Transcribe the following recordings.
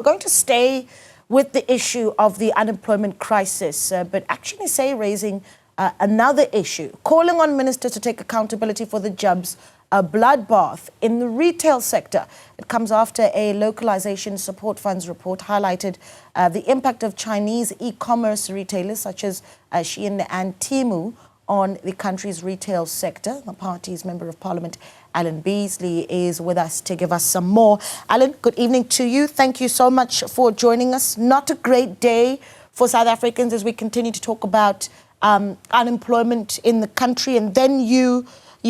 We're going to stay with the issue of the unemployment crisis, but ActionSA raising another issue, calling on ministers to take accountability for the jobs bloodbath in the retail sector. It comes after a localization support funds report highlighted the impact of Chinese e-commerce retailers such as Shein and Temu on the country's retail sector. The party's Member of Parliament, Beesley, is with us to give us some more. Alan, good evening to you. Thank you so much for joining us. Not a great day for South Africans as we continue to talk about unemployment in the country, and then you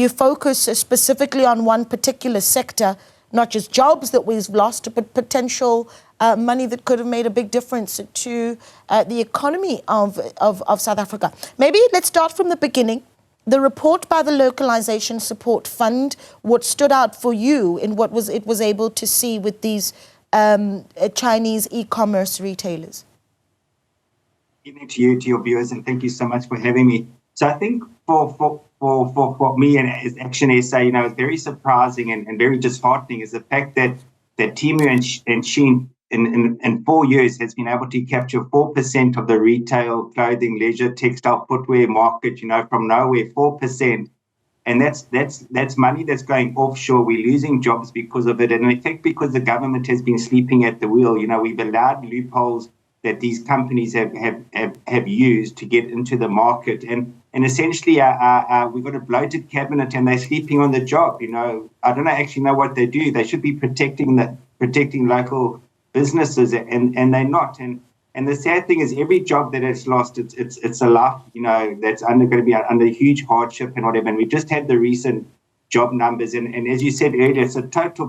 focus specifically on one particular sector, not just jobs that we've lost, but potential money that could have made a big difference to the economy of South Africa. Maybe let's start from the beginning. The report by the Localisation Support Fund, what stood out for you in what it was able to see with these Chinese e-commerce retailers? Good evening to you, to your viewers, and thank you so much for having me. So I think for me and as ActionSA, it's very surprising and very disheartening is the fact that Temu and Shein in 4 years has been able to capture 4% of the retail, clothing, leisure, textile, footwear market, from nowhere, 4%. And that's money that's going offshore. We're losing jobs because of it. And in fact, because the government has been sleeping at the wheel, we've allowed loopholes that these companies have used to get into the market. And essentially, we've got a bloated cabinet and they're sleeping on the job. I don't actually know what they do. They should be protecting local businesses, and they're not. And the sad thing is, every job that it's lost, it's a life, that's going to be under huge hardship and whatever. And we just had the recent job numbers, and as you said earlier, it's a total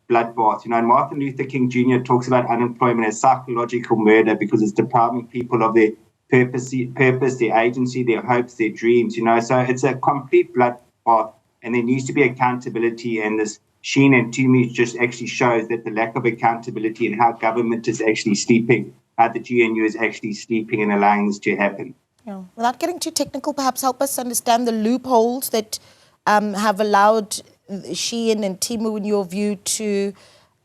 bloodbath. And Martin Luther King Jr. talks about unemployment as psychological murder because it's depriving people of their purpose, their agency, their hopes, their dreams. So it's a complete bloodbath, and there needs to be accountability. And this Shein and Temu just actually shows that the lack of accountability and how government is actually sleeping, how the GNU is actually sleeping and allowing this to happen. Yeah. Without getting too technical, perhaps help us understand the loopholes that have allowed Shein and Temu, in your view, to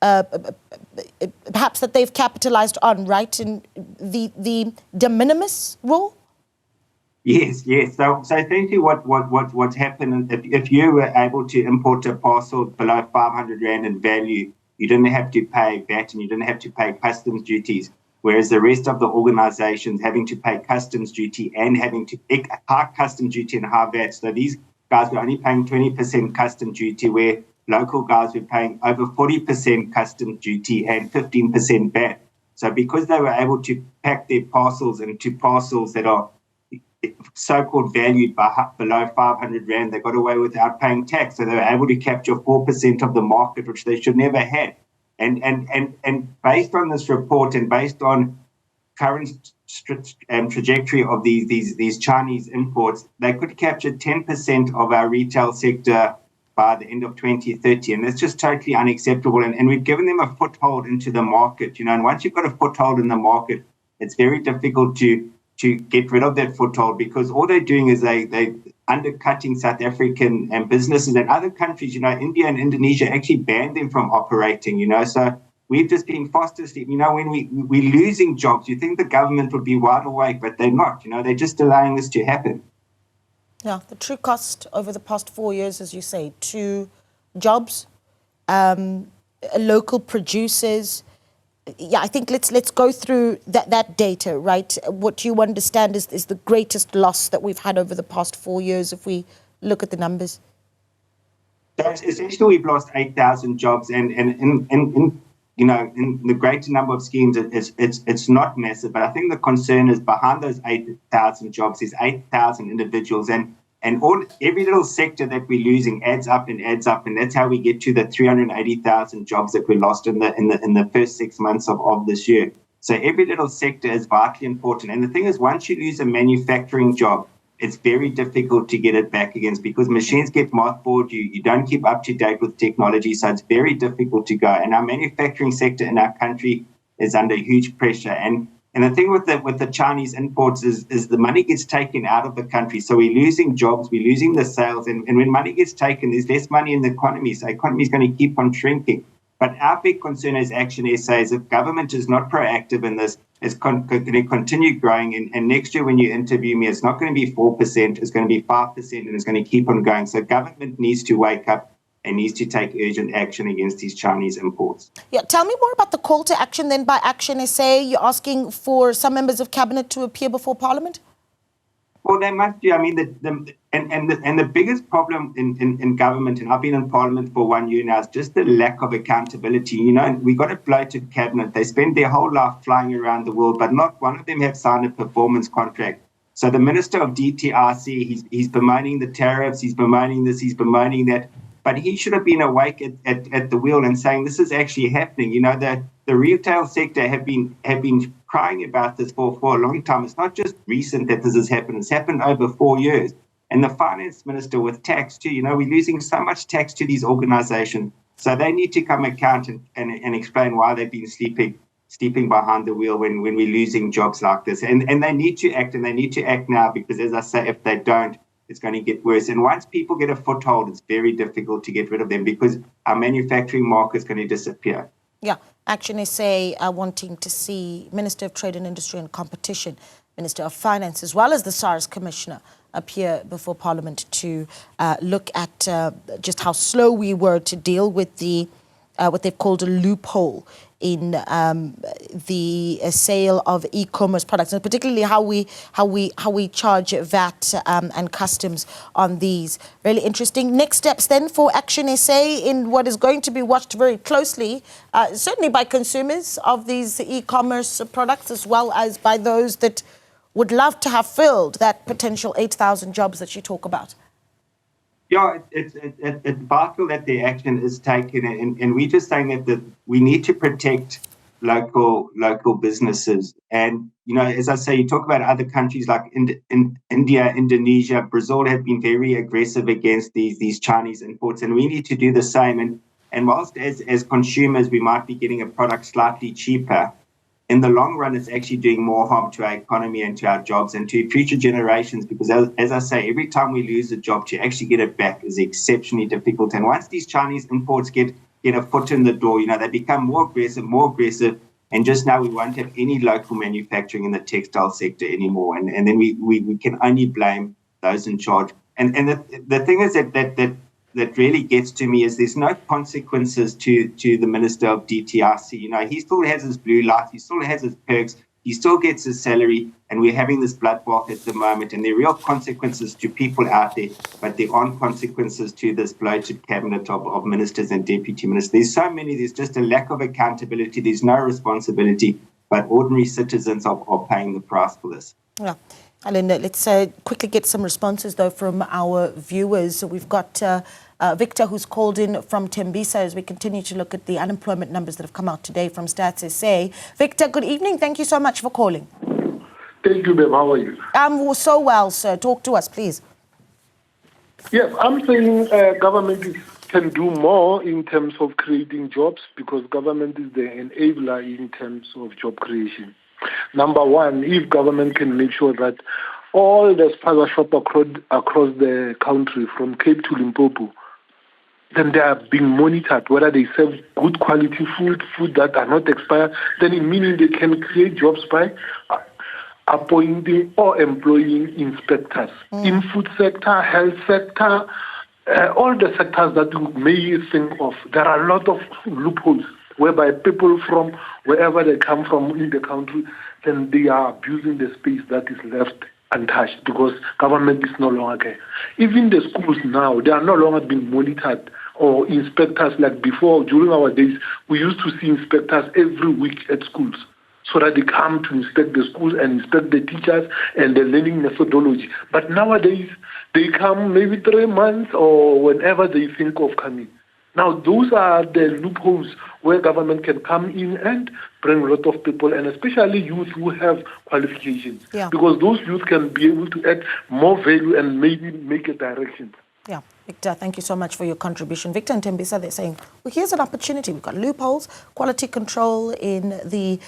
perhaps that they've capitalized on, right? In the de minimis rule? Yes. So essentially what's happened, if you were able to import a parcel below 500 Rand in value, you didn't have to pay VAT and you didn't have to pay customs duties, whereas the rest of the organizations having to pay customs duty and having to high customs duty and high VAT. So these guys were only paying 20% customs duty, where local guys were paying over 40% customs duty and 15% VAT. So because they were able to pack their parcels into parcels that are so-called valued by below 500 Rand, they got away without paying tax. So they were able to capture 4% of the market, which they should never have. And based on this report and based on current trajectory of these Chinese imports, they could capture 10% of our retail sector by the end of 2030. And that's just totally unacceptable. And we've given them a foothold into the market, and once you've got a foothold in the market, it's very difficult to get rid of that foothold, because all they're doing is they undercutting South African businesses and other countries. India and Indonesia actually banned them from operating, so we've just been fast asleep. When we're losing jobs, you think the government would be wide awake, but they're not. They're just allowing this to happen. Yeah, the true cost over the past 4 years, as you say, to jobs, local producers. Yeah, I think let's go through that data, right? What you understand is the greatest loss that we've had over the past 4 years if we look at the numbers. That's essentially, we've lost 8,000 jobs, and in the greater number of schemes, it's not massive. But I think the concern is behind those 8,000 jobs is 8,000 individuals, and every little sector that we're losing adds up, and that's how we get to the 380,000 jobs that we lost in the first 6 months of this year. So every little sector is vitally important. And the thing is, once you lose a manufacturing job, it's very difficult to get it back again, because machines get mothballed. You don't keep up to date with technology, so it's very difficult to go. And our manufacturing sector in our country is under huge pressure. And the thing with the Chinese imports is the money gets taken out of the country. So we're losing jobs, we're losing the sales. And when money gets taken, there's less money in the economy. So the economy is going to keep on shrinking. But our big concern as ActionSA is if government is not proactive in this, it's going to continue growing. And next year when you interview me, it's not going to be 4%, it's going to be 5%, and it's going to keep on going. So government needs to wake up and needs to take urgent action against these Chinese imports. Yeah, tell me more about the call to action then by ActionSA. You're asking for some members of cabinet to appear before Parliament? Well, they must do. I mean, the biggest problem in government, and I've been in Parliament for 1 year now, is just the lack of accountability. You know, we got a bloated cabinet. They spend their whole life flying around the world, but not one of them have signed a performance contract. So the Minister of DTRC, he's bemoaning the tariffs, he's bemoaning this, he's bemoaning that. But he should have been awake at the wheel and saying this is actually happening. You know, the retail sector have been crying about this for a long time. It's not just recent that this has happened. It's happened over 4 years. And the finance minister with tax too, you know, we're losing so much tax to these organizations. So they need to come account and explain why they've been sleeping behind the wheel when we're losing jobs like this. And they need to act, and they need to act now, because as I say, if they don't, it's going to get worse. And once people get a foothold, it's very difficult to get rid of them because our manufacturing market is going to disappear. Yeah, ActionSA wanting to see Minister of Trade and Industry and Competition, Minister of Finance, as well as the SARS Commissioner appear before Parliament to look at just how slow we were to deal with the what they've called a loophole in the sale of e-commerce products, and particularly how we charge VAT and customs on these. Really interesting. Next steps then for ActionSA in what is going to be watched very closely, certainly by consumers of these e-commerce products, as well as by those that would love to have filled that potential 8,000 jobs that you talk about. Yeah, it's vital that the action is taken, and we're just saying that we need to protect local businesses. And, you know, as I say, you talk about other countries like India, Indonesia, Brazil have been very aggressive against these Chinese imports, and we need to do the same. And whilst as consumers we might be getting a product slightly cheaper, in the long run, it's actually doing more harm to our economy and to our jobs and to future generations, because as I say, every time we lose a job, to actually get it back is exceptionally difficult. And once these Chinese imports get a foot in the door, you know, they become more aggressive. And just now we won't have any local manufacturing in the textile sector anymore. And then we can only blame those in charge. And the thing is that really gets to me is there's no consequences to the Minister of DTRC. You know, he still has his blue light, he still has his perks, he still gets his salary, and we're having this bloodbath at the moment, and there are real consequences to people out there, but there aren't consequences to this bloated cabinet of ministers and deputy ministers. There's so many, there's just a lack of accountability, there's no responsibility, but ordinary citizens are paying the price for this. Yeah. Alan, let's quickly get some responses, though, from our viewers. So we've got Victor, who's called in from Tembisa, as we continue to look at the unemployment numbers that have come out today from Stats SA. Victor, good evening. Thank you so much for calling. Thank you, ma'am. How are you? I'm so well, sir. Talk to us, please. Yes, I'm saying government can do more in terms of creating jobs, because government is the enabler in terms of job creation. Number one, if government can make sure that all the spaza shops across the country, from Cape to Limpopo, then they are being monitored, whether they serve good quality food that are not expired, then it meaning they can create jobs by appointing or employing inspectors in food sector, health sector, all the sectors that you may think of. There are a lot of loopholes whereby people from wherever they come from in the country, then they are abusing the space that is left untouched, because government is no longer there. Even the schools now, they are no longer being monitored or inspectors like before. During our days, we used to see inspectors every week at schools, so that they come to inspect the schools and inspect the teachers and the learning methodology. But nowadays, they come maybe 3 months or whenever they think of coming. Now, those are the loopholes where government can come in and bring a lot of people, and especially youth who have qualifications. Yeah. Because those youth can be able to add more value and maybe make a direction. Yeah. Victor, thank you so much for your contribution. Victor and Tembisa, they're saying, well, here's an opportunity. We've got loopholes, quality control in the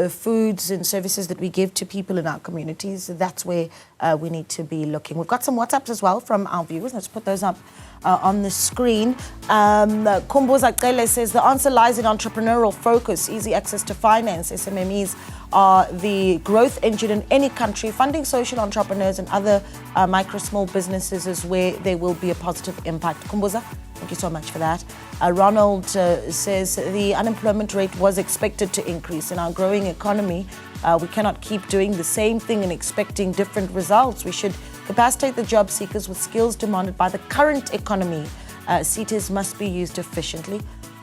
foods and services that we give to people in our communities. That's where we need to be looking. We've got some WhatsApps as well from our viewers. Let's put those up on the screen. Kumbuza Kele says, the answer lies in entrepreneurial focus, easy access to finance. SMMEs are the growth engine in any country. Funding social entrepreneurs and other small businesses is where there will be a positive impact. Kumbuza, thank you so much for that. Ronald says the unemployment rate was expected to increase in our growing economy. We cannot keep doing the same thing and expecting different results. We should capacitate the job seekers with skills demanded by the current economy. CETAs must be used efficiently.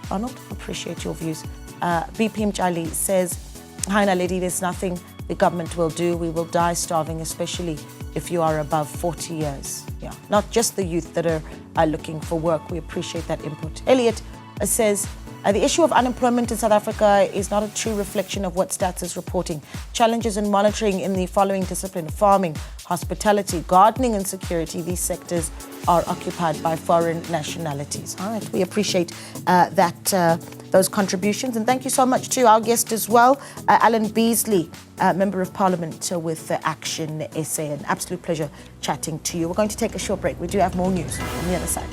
Ronald, appreciate your views. BP Mchali says, hi, Naledi, there's nothing the government will do. We will die starving, especially if you are above 40 years. Yeah, not just the youth that are looking for work. We appreciate that input. Elliot says, the issue of unemployment in South Africa is not a true reflection of what Stats is reporting. Challenges in monitoring in the following discipline: farming, hospitality, gardening and security. These sectors are occupied by foreign nationalities. All right, we appreciate those contributions. And thank you so much to our guest as well, Alan Beesley, Member of Parliament with ActionSA. An absolute pleasure chatting to you. We're going to take a short break. We do have more news on the other side.